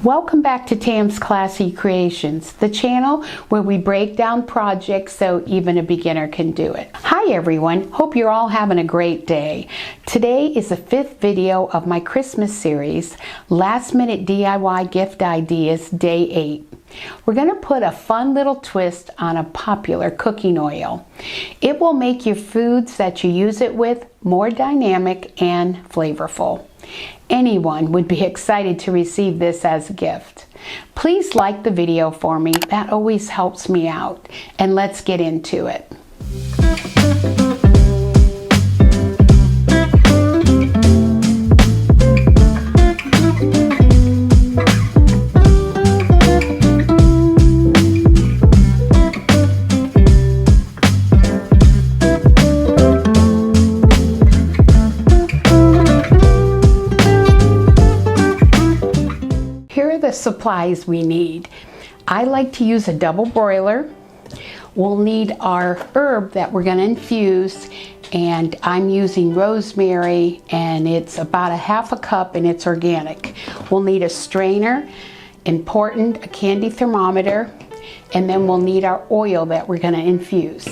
Welcome back to Tam's Classy Creations, the channel where we break down projects so even a beginner can do it. Hi everyone, hope you're all having a great day. Today is the 5th video of my Christmas series, Last Minute DIY Gift Ideas, Day 8. We're going to put a fun little twist on a popular cooking oil. It will make your foods that you use it with more dynamic and flavorful. Anyone would be excited to receive this as a gift. Please like the video for me, that always helps me out. And let's get into it. The supplies we need. I like to use a double broiler. We'll need our herb that we're going to infuse, and I'm using rosemary, and it's about ½ a cup and it's organic. We'll need a strainer, important, a candy thermometer, and then we'll need our oil that we're going to infuse.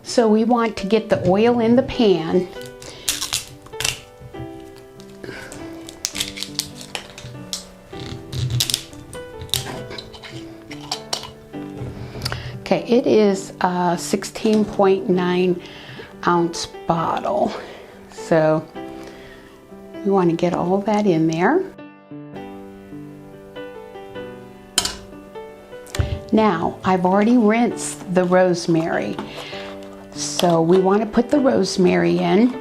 So we want to get the oil in the pan. Okay, it is a 16.9 ounce bottle. So we want to get all that in there. Now, I've already rinsed the rosemary. So we want to put the rosemary in,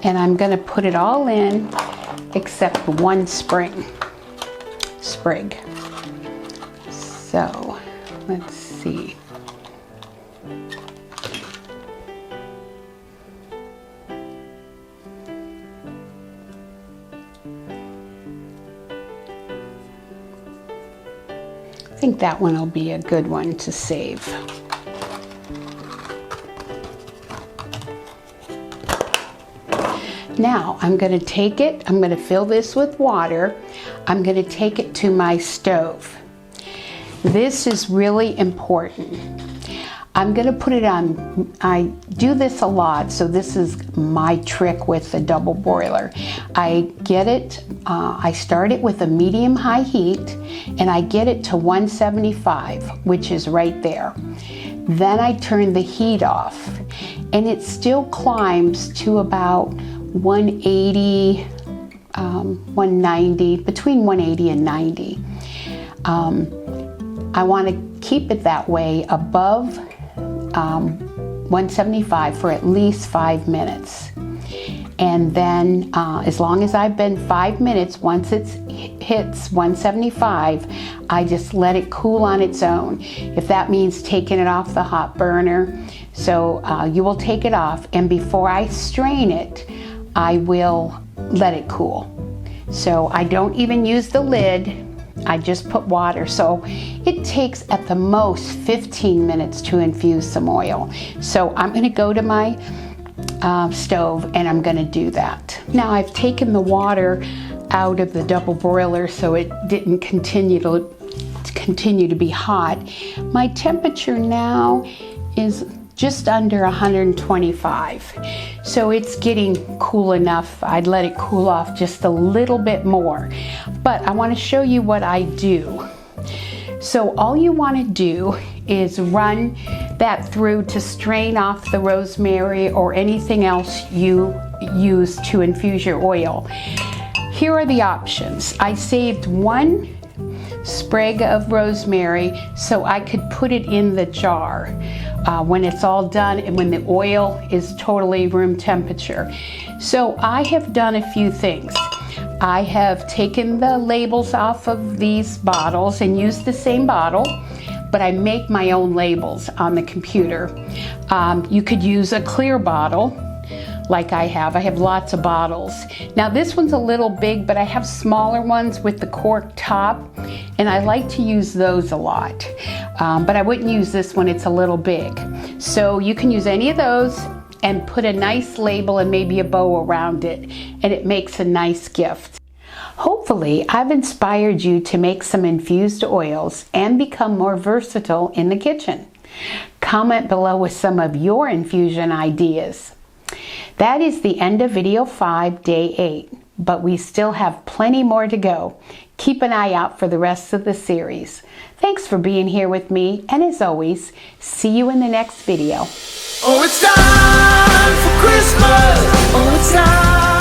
and I'm going to put it all in except one sprig. So let's see. I think that one will be a good one to save. Now I'm going to take it, I'm going to fill this with water. I'm going to take it to my stove. This is really important. I'm going to put it on, I do this a lot, so this is my trick with the double broiler. I get it, I start it with a medium-high heat, and I get it to 175, which is right there. Then I turn the heat off, and it still climbs to about 180, 190, between 180 and 90. I want to keep it that way above 175 for at least 5 minutes. And then as long as I've been 5 minutes, once it hits 175, I just let it cool on its own. If that means taking it off the hot burner, so you will take it off, and before I strain it, I will let it cool. So I don't even use the lid. I just put water, so it takes at the most 15 minutes to infuse some oil. So I'm going to go to my stove and I'm going to do that. Now I've taken the water out of the double broiler so it didn't continue to be hot. My temperature now is just under 125. So it's getting cool enough. I'd let it cool off just a little bit more. But I want to show you what I do. So all you want to do is run that through to strain off the rosemary or anything else you use to infuse your oil. Here are the options. I saved one sprig of rosemary so I could put it in the jar when it's all done and when the oil is totally room temperature. So I have done a few things. I have taken the labels off of these bottles and used the same bottle, but I make my own labels on the computer. You could use a clear bottle like I have lots of bottles. Now this one's a little big, but I have smaller ones with the cork top, and I like to use those a lot. But I wouldn't use this one, it's a little big. So you can use any of those and put a nice label and maybe a bow around it, and it makes a nice gift. Hopefully, I've inspired you to make some infused oils and become more versatile in the kitchen. Comment below with some of your infusion ideas. That is the end of video 5, day 8, but we still have plenty more to go. Keep an eye out for the rest of the series. Thanks for being here with me, and as always, see you in the next video. Oh, it's time for Christmas. Oh, it's time.